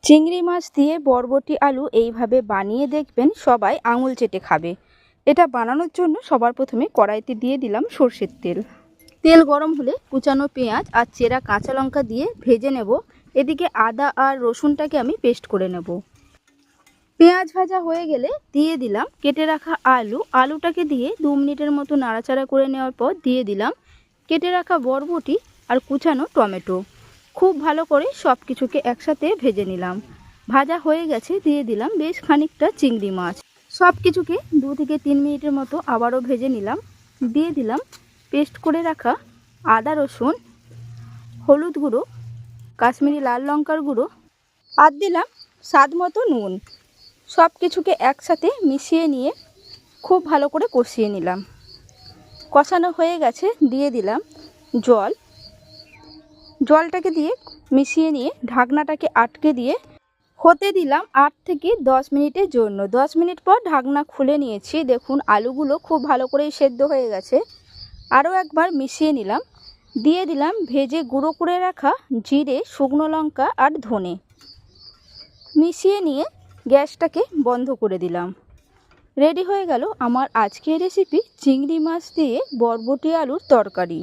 চিংড়ি মাছ দিয়ে বরবটি আলু এইভাবে বানিয়ে দেখবেন, সবাই আঙুল চেটে খাবে। এটা বানানোর জন্য সবার প্রথমে কড়াইতে দিয়ে দিলাম সর্ষের তেল। তেল গরম হলে কুচানো পেঁয়াজ আর চেরা কাঁচা লঙ্কা দিয়ে ভেজে নেব। এদিকে আদা আর রসুনটাকে আমি পেস্ট করে নেব। পেঁয়াজ ভাজা হয়ে গেলে দিয়ে দিলাম কেটে রাখা আলুটাকে দিয়ে 2 মিনিটের মতো নাড়াচাড়া করে নেওয়ার পর দিয়ে দিলাম কেটে রাখা বরবটি আর কুচানো টমেটো। খুব ভালো করে সব কিছুকে একসাথে ভেজে নিলাম। ভাজা হয়ে গেছে, দিয়ে দিলাম বেশ খানিকটা চিংড়ি মাছ। সব কিছুকে 2 থেকে 3 মিনিটের মতো আবারও ভেজে নিলাম। দিয়ে দিলাম পেস্ট করে রাখা আদা রসুন, হলুদ গুঁড়ো, কাশ্মীরি লাল লঙ্কার গুঁড়ো আর দিলাম স্বাদ মতো নুন। সব কিছুকে একসাথে মিশিয়ে নিয়ে খুব ভালো করে কষিয়ে নিলাম। কষানো হয়ে গেছে, দিয়ে দিলাম জলটাকে দিয়ে মিশিয়ে নিয়ে ঢাকনাটাকে আটকে দিয়ে হতে দিলাম 8 থেকে 10 মিনিটের জন্য। 10 মিনিট পর ঢাকনা খুলে নিয়েছি। দেখুন আলুগুলো খুব ভালো করেই সেদ্ধ হয়ে গেছে। আরও একবার মিশিয়ে নিলাম। দিয়ে দিলাম ভেজে গুঁড়ো করে রাখা জিরে, শুকনো লঙ্কা আর ধনে। মিশিয়ে নিয়ে গ্যাসটাকে বন্ধ করে দিলাম। রেডি হয়ে গেল আমার আজকের রেসিপি চিংড়ি মাছ দিয়ে বরবটি আলুর তরকারি।